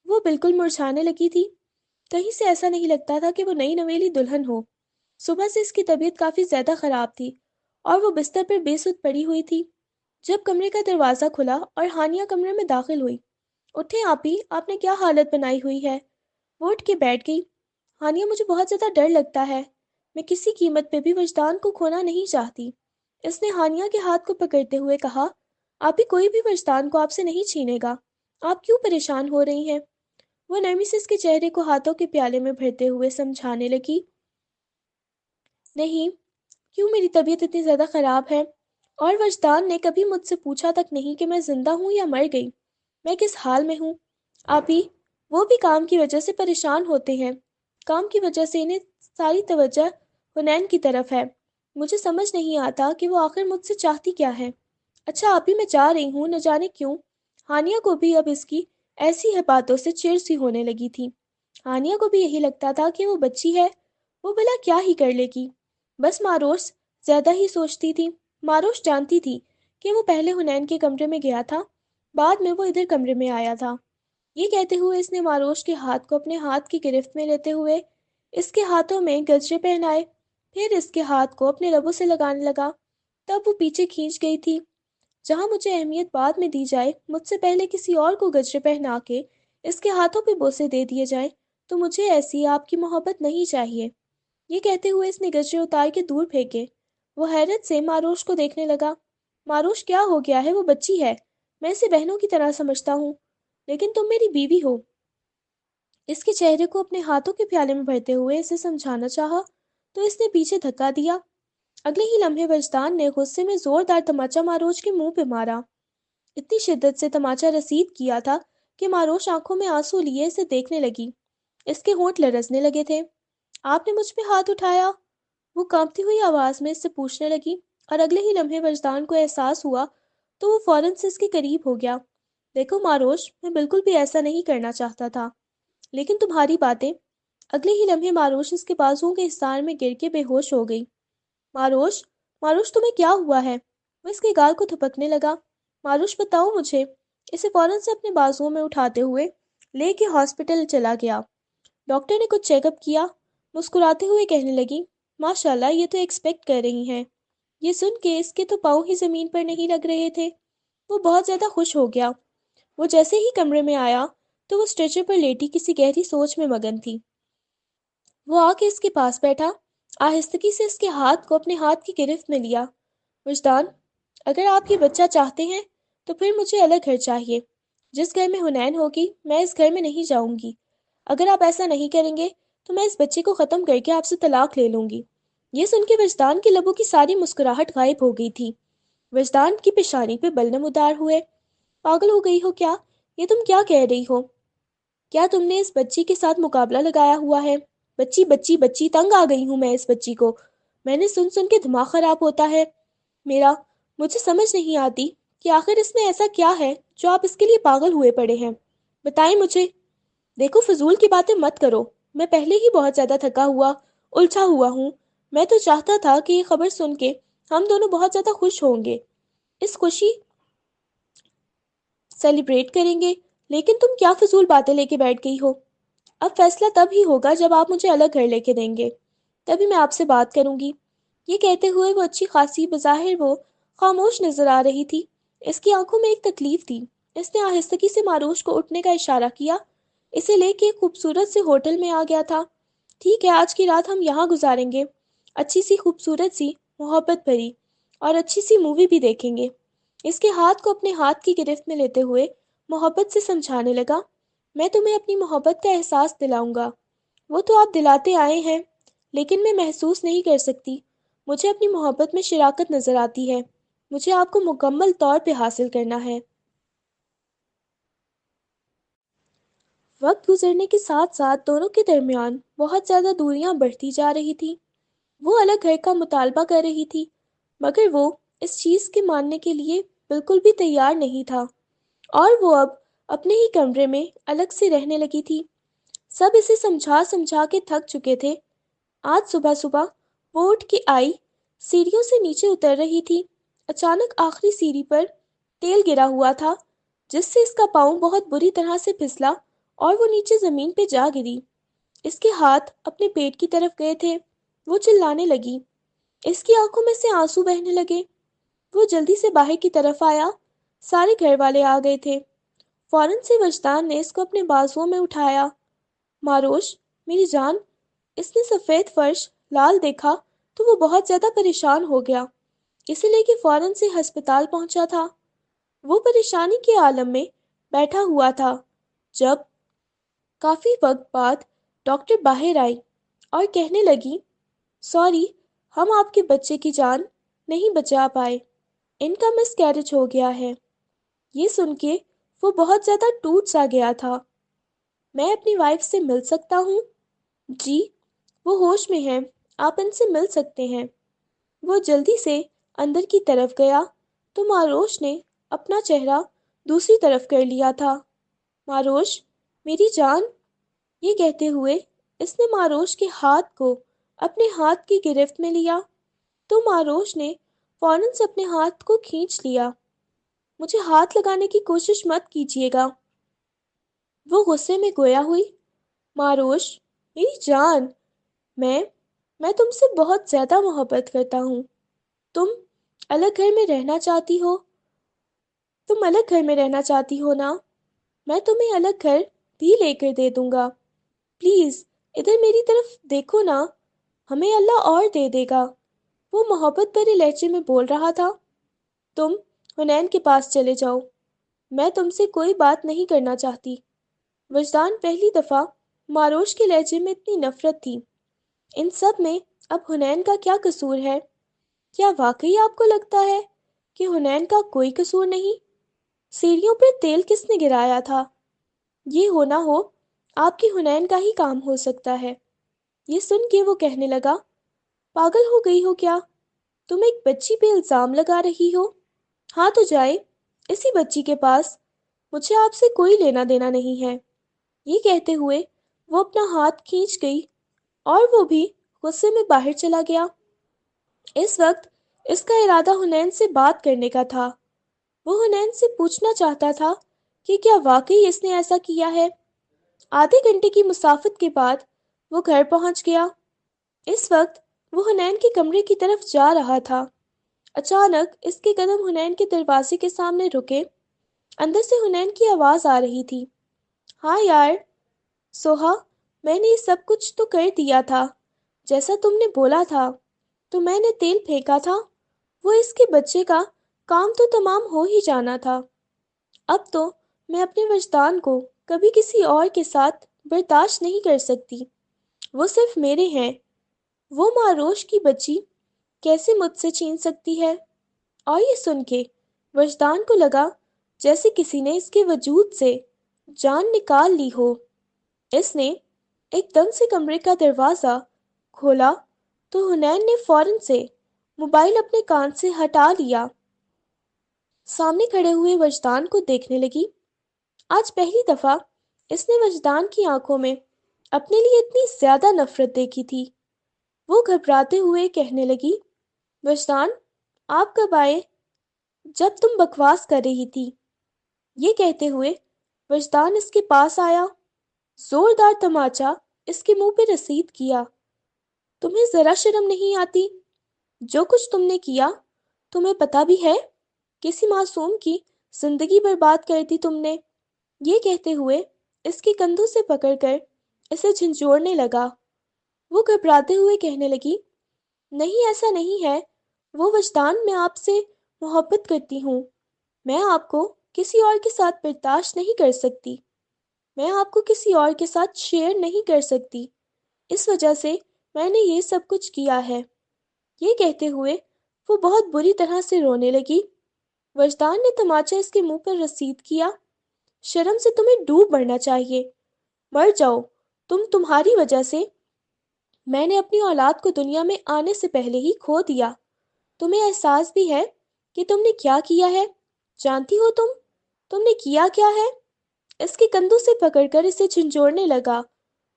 وہ بالکل مرجھانے لگی تھی، کہیں سے ایسا نہیں لگتا تھا کہ وہ نئی نویلی دلہن ہو۔ صبح سے اس کی طبیعت کافی زیادہ خراب تھی اور وہ بستر پر بے سود پڑی ہوئی تھی جب کمرے کا دروازہ کھلا اور ہانیہ کمرے میں داخل ہوئی۔ اٹھیں آپی، آپ نے کیا حالت بنائی ہوئی ہے؟ وہ اٹھ کے بیٹھ گئی۔ ہانیہ، مجھے بہت زیادہ ڈر لگتا ہے، میں کسی قیمت پہ بھی وجدان کو کھونا نہیں چاہتی۔ اس نے ہانیہ کے ہاتھ کو پکڑتے ہوئے کہا، آپی کوئی بھی وجدان کو آپ سے نہیں چھینے گا، آپ کیوں پریشان ہو رہی ہیں؟ وہ نرمی سے اس کے چہرے کو ہاتھوں کے پیالے میں بھرتے ہوئے سمجھانے لگی، نہیں، کیوں میری طبیعت اتنی زیادہ خراب ہے، اور وجدان نے کبھی مجھ سے پوچھا تک نہیں کہ میں زندہ ہوں یا مر گئی، میں کس حال میں ہوں۔ آپی، وہ بھی کام کی وجہ سے پریشان ہوتے ہیں، کام کی وجہ سے انہیں ساری توجہ حنین کی طرف ہے۔ مجھے سمجھ نہیں آتا کہ وہ آخر مجھ سے چاہتی کیا ہے۔ اچھا آپی، میں جا رہی ہوں، نہ جانے کیوں ہانیہ کو بھی اب اس کی ایسی ہے باتوں سے چڑ سی ہونے لگی تھی۔ ہانیہ کو بھی یہی لگتا تھا کہ وہ بچی ہے، وہ بھلا کیا ہی کر لے گی، بس ماروش زیادہ ہی سوچتی تھی۔ ماروش جانتی تھی کہ وہ پہلے حنین کے کمرے میں گیا تھا، بعد میں وہ ادھر کمرے میں آیا تھا۔ یہ کہتے ہوئے اس نے ماروش کے ہاتھ کو اپنے ہاتھ کی گرفت میں لیتے ہوئے اس کے ہاتھوں میں گجرے پہنائے، پھر اس کے ہاتھ کو اپنے لبوں سے لگانے لگا۔ تب وہ پیچھے کھینچ گئی تھی، جہاں مجھے اہمیت بعد میں دی جائے، مجھ سے پہلے کسی اور کو گجرے پہنا کے اس کے ہاتھوں پہ بوسے دے دیے جائیں، تو مجھے ایسی آپ کی محبت نہیں چاہیے۔ یہ کہتے ہوئے اس نے گجرے اتار کے دور پھینکے۔ وہ حیرت سے ماروش کو دیکھنے لگا۔ ماروش، کیا ہو گیا ہے؟ وہ بچی ہے، میں اسے بہنوں کی طرح سمجھتا ہوں، لیکن تم میری بیوی ہو۔ اس کے چہرے کو اپنے ہاتھوں کے پیالے میں بھرتے ہوئے اسے سمجھانا چاہا تو اس نے پیچھے دھکا دیا۔ اگلے ہی لمحے وجدان نے غصے میں زوردار تماچا ماروش کے منہ پہ مارا۔ اتنی شدت سے تماچا رسید کیا تھا کہ ماروش آنکھوں میں آنسو لیے اسے دیکھنے لگی۔ اس کے ہونٹ لرزنے لگے تھے۔ آپ نے مجھ پہ ہاتھ اٹھایا؟ وہ کانپتی ہوئی آواز میں اس سے پوچھنے لگی، اور اگلے ہی لمحے وجدان کو احساس ہوا تو وہ فوراً سے اس کے قریب ہو گیا۔ دیکھو ماروش، میں بالکل بھی ایسا نہیں کرنا چاہتا تھا، لیکن تمہاری باتیں۔ اگلے ہی لمحے ماروش اس کے بازوؤں کے حصار میں گر کے بے ہوش ہو گئی۔ ماروش، ماروش تمہیں کیا ہوا ہے؟ وہ اس کے گال کو تھپکنے لگا۔ ماروش بتاؤ مجھے۔ اسے فوراً سے اپنے بازوؤں میں اٹھاتے ہوئے لے کے ہاسپٹل چلا گیا۔ ڈاکٹر نے کچھ چیک اپ کیا، مسکراتے ہوئے کہنے لگی، ماشاءاللہ یہ تو ایکسپیکٹ کر رہی ہیں۔ یہ سن کے اس کے تو پاؤں ہی زمین پر نہیں لگ رہے تھے۔ وہ بہت زیادہ خوش ہو گیا۔ وہ جیسے ہی کمرے میں آیا تو وہ اسٹریچر پر لیٹی کسی گہری سوچ میں مگن تھی۔ وہ آ کے اس کے پاس بیٹھا، آہستگی سے اس کے ہاتھ کو اپنے ہاتھ کی گرفت میں لیا۔ وجدان، اگر آپ یہ بچہ چاہتے ہیں تو پھر مجھے الگ گھر چاہیے۔ جس گھر میں حنین ہوگی میں اس گھر میں نہیں جاؤں گی۔ اگر آپ ایسا نہیں کریں گے تو میں اس بچے کو ختم کر کے آپ سے طلاق لے لوں گی۔ یہ سن کے وجدان کے لبوں کی ساری مسکراہٹ غائب ہو گئی تھی۔ وجدان کی پیشانی پہ بلنم ادار ہوئے۔ پاگل ہو گئی ہو کیا؟ یہ تم کیا کہہ رہی ہو؟ کیا تم نے اس بچی کے ساتھ مقابلہ لگایا ہوا ہے؟ بچی بچی بچی، تنگ آ گئی ہوں میں اس بچی کو، میں نے سن سن کے دماغ خراب ہوتا ہے میرا۔ مجھے سمجھ نہیں آتی کہ آخر اس میں ایسا کیا ہے جو آپ اس کے لیے پاگل ہوئے پڑے ہیں، بتائیں مجھے۔ دیکھو فضول کی باتیں مت کرو، میں پہلے ہی بہت زیادہ تھکا ہوا الجھا ہوا ہوں۔ میں تو چاہتا تھا کہ یہ خبر سن کے ہم دونوں بہت زیادہ خوش ہوں گے، اس خوشی سیلیبریٹ کریں گے۔ لیکن تم کیا فضول باتیں لے کے بیٹھ گئی ہو؟ اب فیصلہ تب ہی ہوگا جب آپ مجھے الگ گھر لے کے دیں گے، تبھی میں آپ سے بات کروں گی۔ یہ کہتے ہوئے وہ اچھی خاصی بظاہر وہ خاموش نظر آ رہی تھی۔ اس کی آنکھوں میں ایک تکلیف تھی۔ اس نے آہستگی سے معروش کو اٹھنے کا اشارہ کیا، اسے لے کے ایک خوبصورت سے ہوٹل میں آ گیا تھا۔ ٹھیک ہے، آج کی رات ہم یہاں گزاریں گے، اچھی سی خوبصورت سی محبت بھری اور اچھی سی مووی بھی دیکھیں گے۔ اس کے ہاتھ کو اپنے ہاتھ کی گرفت میں لیتے ہوئے محبت سے سمجھانے لگا، میں تمہیں اپنی محبت کا احساس دلاؤں گا۔ وہ تو آپ دلاتے آئے ہیں، لیکن میں محسوس نہیں کر سکتی۔ مجھے اپنی محبت میں شراکت نظر آتی ہے۔ مجھے آپ کو مکمل طور پہ حاصل کرنا ہے۔ وقت گزرنے کے ساتھ ساتھ دونوں کے درمیان بہت زیادہ دوریاں بڑھتی جا رہی تھیں۔ وہ الگ گھر کا مطالبہ کر رہی تھی، مگر وہ اس چیز کے ماننے کے لیے بالکل بھی تیار نہیں تھا، اور وہ اب اپنے ہی کمرے میں الگ سے رہنے لگی تھی۔ سب اسے سمجھا سمجھا کے تھک چکے تھے۔ آج صبح صبح وہ اٹھ کے آئی، سیڑھیوں سے نیچے اتر رہی تھی۔ اچانک آخری سیڑھی پر تیل گرا ہوا تھا، جس سے اس کا پاؤں بہت بری طرح سے پھسلا اور وہ نیچے زمین پہ جا گری۔ اس کے ہاتھ اپنے پیٹ کی طرف گئے تھے۔ وہ چلانے لگی، اس کی آنکھوں میں سے آنسو بہنے لگے۔ وہ جلدی سے باہر کی طرف آیا، سارے گھر والے آ گئے تھے۔ فوراً سے وجدان نے اس کو اپنے بازوؤں میں اٹھایا۔ ماروش، میری جان۔ اس نے سفید فرش لال دیکھا تو وہ بہت زیادہ پریشان ہو گیا، اسے لے کے فوراً سے ہسپتال پہنچا تھا۔ وہ پریشانی کے عالم میں بیٹھا ہوا تھا جب کافی وقت بعد ڈاکٹر باہر آئی اور کہنے لگی، سوری، ہم آپ کے بچے کی جان نہیں بچا پائے، ان کا مس کیریج ہو گیا ہے۔ یہ سن کے وہ بہت زیادہ ٹوٹ سا گیا تھا۔ میں اپنی وائف سے مل سکتا ہوں؟ جی، وہ ہوش میں ہیں، آپ ان سے مل سکتے ہیں۔ وہ جلدی سے اندر کی طرف گیا تو ماروش نے اپنا چہرہ دوسری طرف کر لیا تھا۔ ماروش، میری جان۔ یہ کہتے ہوئے اس نے ماروش کے ہاتھ کو اپنے ہاتھ کی گرفت میں لیا تو ماروش نے فوراً سے اپنے ہاتھ کو کھینچ لیا۔ مجھے ہاتھ لگانے کی کوشش مت کیجیے گا، وہ غصے میں گویا ہوئی۔ ماروش، میری جان، میں میں تم سے بہت زیادہ محبت کرتا ہوں۔ تم الگ گھر میں رہنا چاہتی ہو؟ تم الگ گھر میں رہنا چاہتی ہو نا؟ میں تمہیں الگ گھر بھی لے کر دے دوں گا۔ پلیز ادھر میری طرف دیکھو نا، ہمیں اللہ اور دے دے گا، وہ محبت بھرے لہجے میں بول رہا تھا۔ تم حنین کے پاس چلے جاؤ، میں تم سے کوئی بات نہیں کرنا چاہتی۔ وجدان پہلی دفعہ ماروش کے لہجے میں اتنی نفرت تھی۔ ان سب میں اب حنین کا کیا قصور ہے؟ کیا واقعی آپ کو لگتا ہے کہ حنین کا کوئی قصور نہیں؟ سیڑھیوں پر تیل کس نے گرایا تھا؟ یہ ہو نہ ہو آپ کی حنین کا ہی کام ہو سکتا ہے۔ یہ سن کے وہ کہنے لگا، پاگل ہو گئی ہو کیا؟ تم ایک بچی پہ الزام لگا رہی ہو؟ ہاں تو جائے اسی بچی کے پاس، مجھے آپ سے کوئی لینا دینا نہیں ہے۔ یہ کہتے ہوئے وہ اپنا ہاتھ کھینچ گئی اور وہ بھی غصے میں باہر چلا گیا۔ اس وقت اس کا ارادہ حنین سے بات کرنے کا تھا۔ وہ حنین سے پوچھنا چاہتا تھا کہ کیا واقعی اس نے ایسا کیا ہے۔ آدھے گھنٹے کی مسافت کے بعد وہ گھر پہنچ گیا۔ اس وقت وہ حنین کے کمرے کی طرف جا رہا تھا۔ اچانک اس کے قدم حنین کے دروازے کے سامنے رکے۔ اندر سے حنین کی آواز آ رہی تھی، ہاں یار سوہا، میں نے یہ سب کچھ تو کر دیا تھا جیسا تم نے بولا تھا، تو میں نے تیل پھینکا تھا، وہ اس کے بچے کا کام تو تمام ہو ہی جانا تھا۔ اب تو میں اپنے وجدان کو کبھی کسی اور کے ساتھ برداشت نہیں کر سکتی، وہ صرف میرے ہیں۔ وہ ماروش کی بچی کیسے مجھ سے چھین سکتی ہے؟ اور یہ سن کے وجدان کو لگا جیسے کسی نے اس کے وجود سے جان نکال لی ہو۔ اس نے ایک دم سے کمرے کا دروازہ کھولا تو حنین نے فوراً سے موبائل اپنے کان سے ہٹا لیا۔ سامنے کھڑے ہوئے وجدان کو دیکھنے لگی۔ آج پہلی دفعہ اس نے وجدان کی آنکھوں میں اپنے لیے اتنی زیادہ نفرت دیکھی تھی۔ وہ گھبراتے ہوئے کہنے لگی، وجدان، آپ کب آئے؟ جب تم بکواس کر رہی تھی۔ یہ کہتے ہوئے وجدان اس کے پاس آیا، زوردار تماچا اس کے منہ پہ رسید کیا۔ تمہیں ذرا شرم نہیں آتی؟ جو کچھ تم نے کیا تمہیں پتہ بھی ہے؟ کسی معصوم کی زندگی برباد کر دی تم نے۔ یہ کہتے ہوئے اس کے کندھوں سے پکڑ کر اسے جھنجھوڑنے لگا۔ وہ گھبراتے ہوئے کہنے لگی، نہیں ایسا نہیں ہے، وہ وجدان، میں آپ سے محبت کرتی ہوں۔ میں آپ کو کسی اور کے ساتھ برداشت نہیں کر سکتی۔ میں آپ کو کسی اور کے ساتھ شیئر نہیں کر سکتی۔ اس وجہ سے میں نے یہ سب کچھ کیا ہے۔ یہ کہتے ہوئے وہ بہت بری طرح سے رونے لگی۔ وجدان نے تماچا اس کے منہ پر رسید کیا۔ شرم سے تمہیں ڈوب مرنا چاہیے۔ مر جاؤ، تمہاری وجہ سے میں نے اپنی اولاد کو دنیا میں آنے سے پہلے ہی کھو دیا۔ تمہیں احساس بھی ہے کہ تم نے کیا کیا ہے؟ جانتی ہو تم نے کیا کیا ہے؟ اس کے کندھوں سے پکڑ کر اسے جھنجھوڑنے لگا۔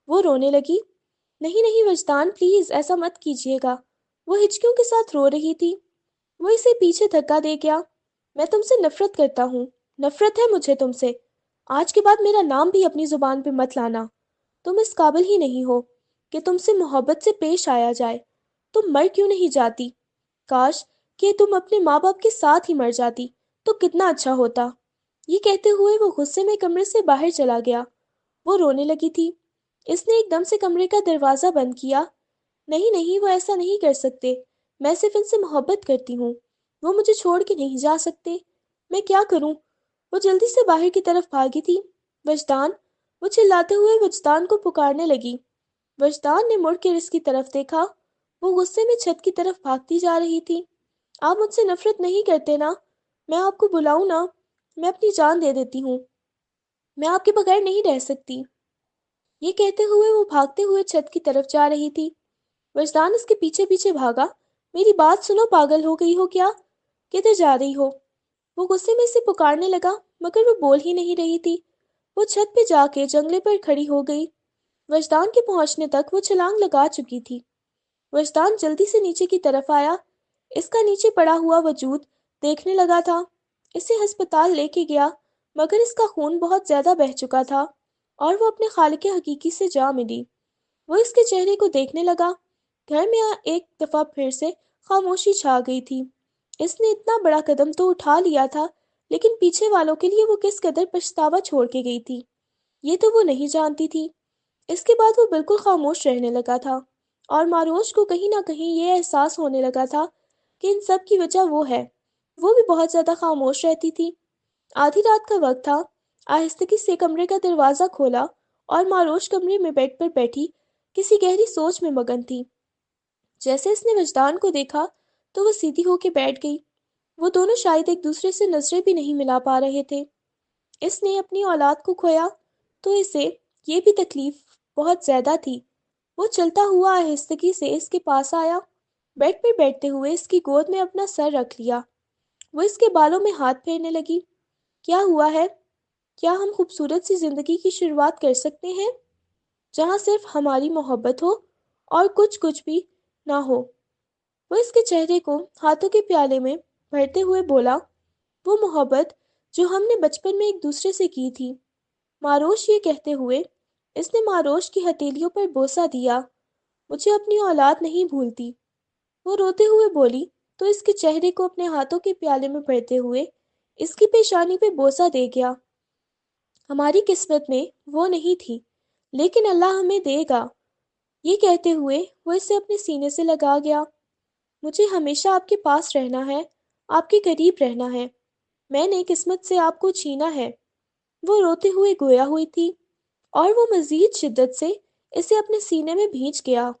وہ رونے لگی۔ نہیں نہیں وجدان، پلیز ایسا مت کیجیے گا۔ وہ ہچکیوں کے ساتھ رو رہی تھی۔ وہ اسے پیچھے دھکا دے گیا۔ میں تم سے نفرت کرتا ہوں، نفرت ہے مجھے تم سے۔ آج کے بعد میرا نام بھی اپنی زبان پہ مت لانا۔ تم اس قابل ہی نہیں ہو کہ تم سے محبت سے پیش آیا جائے۔ تم مر کیوں نہیں جاتی؟ کاش کہ تم اپنے ماں باپ کے ساتھ ہی مر جاتی تو کتنا اچھا ہوتا۔ یہ کہتے ہوئے وہ غصے میں کمرے سے باہر چلا گیا۔ وہ رونے لگی تھی۔ اس نے ایک دم سے کمرے کا دروازہ بند کیا۔ نہیں نہیں، وہ ایسا نہیں کر سکتے۔ میں صرف ان سے محبت کرتی ہوں۔ وہ مجھے چھوڑ کے نہیں جا سکتے۔ میں کیا کروں؟ وہ جلدی سے باہر کی طرف بھاگی تھی۔ وجدان، وہ چلاتے ہوئے وجدان کو پکارنے لگی۔ وجدان نے مڑ کر اس کی طرف دیکھا۔ وہ غصے میں چھت کی طرف بھاگتی جا رہی تھی۔ آپ مجھ سے نفرت نہیں کرتے نا؟ میں آپ کو بلاؤں نا؟ میں اپنی جان دے دیتی ہوں۔ میں آپ کے بغیر نہیں رہ سکتی۔ یہ کہتے ہوئے وہ بھاگتے ہوئے چھت کی طرف جا رہی تھی۔ وجدان اس کے پیچھے پیچھے بھاگا۔ میری بات سنو، پاگل ہو گئی ہو کیا؟ کدھر جا رہی ہو؟ وہ غصے میں اسے پکارنے لگا مگر وہ بول ہی نہیں رہی تھی۔ وہ چھت پہ جا کے جنگلے پر کھڑی ہو گئی۔ وجدان کے پہنچنے تک وہ چھلانگ لگا چکی تھی۔ وجدان جلدی سے نیچے کی طرف آیا۔ اس کا نیچے پڑا ہوا وجود دیکھنے لگا تھا۔ اسے ہسپتال لے کے گیا مگر اس کا خون بہت زیادہ بہہ چکا تھا اور وہ اپنے خالق حقیقی سے جا ملی۔ وہ اس کے چہرے کو دیکھنے لگا۔ گھر میں ایک دفعہ پھر سے خاموشی چھا گئی تھی۔ اس نے اتنا بڑا قدم تو اٹھا لیا تھا لیکن پیچھے والوں کے لیے وہ کس قدر پچھتاوا چھوڑ کے گئی تھی یہ تو وہ نہیں جانتی تھی۔ اس کے بعد وہ بالکل خاموش رہنے لگا تھا اور ماروش کو کہیں نہ کہیں یہ احساس ہونے لگا تھا کہ ان سب کی وجہ وہ ہے۔ وہ بھی بہت زیادہ خاموش رہتی تھی۔ آدھی رات کا وقت تھا۔ آہستگی سے کمرے کا دروازہ کھولا اور ماروش کمرے میں بیڈ پر بیٹھی کسی گہری سوچ میں مگن تھی۔ جیسے اس نے وجدان کو دیکھا تو وہ سیدھی ہو کے بیٹھ گئی۔ وہ دونوں شاید ایک دوسرے سے نظریں بھی نہیں ملا پا رہے تھے۔ اس نے اپنی اولاد کو کھویا تو اسے یہ بھی تکلیف بہت زیادہ تھی۔ وہ چلتا ہوا آہستگی سے اس کے پاس آیا، بیڈ پر بیٹھتے ہوئے اس کی گود میں اپنا سر رکھ لیا۔ وہ اس کے بالوں میں ہاتھ پھیرنے لگی۔ کیا ہوا ہے؟ کیا ہم خوبصورت سی زندگی کی شروعات کر سکتے ہیں جہاں صرف ہماری محبت ہو اور کچھ بھی نہ ہو؟ وہ اس کے چہرے کو ہاتھوں کے پیالے میں بھرتے ہوئے بولا، وہ محبت جو ہم نے بچپن میں ایک دوسرے سے کی تھی۔ ماروش، یہ کہتے ہوئے اس نے ماروش کی ہتھیلیوں پر بوسہ دیا، مجھے اپنی اولاد نہیں بھولتی۔ وہ روتے ہوئے بولی تو اس کے چہرے کو اپنے ہاتھوں کے پیالے میں بھرتے ہوئے اس کی پیشانی پہ بوسہ دے گیا۔ ہماری قسمت میں وہ نہیں تھی لیکن اللہ ہمیں دے گا۔ یہ کہتے ہوئے وہ اسے اپنے سینے سے لگا گیا۔ مجھے ہمیشہ آپ کے پاس رہنا ہے، آپ کے قریب رہنا ہے۔ میں نے قسمت سے آپ کو چھینا ہے۔ وہ روتے ہوئے گویا ہوئی تھی اور وہ مزید شدت سے اسے اپنے سینے میں بھینچ گیا۔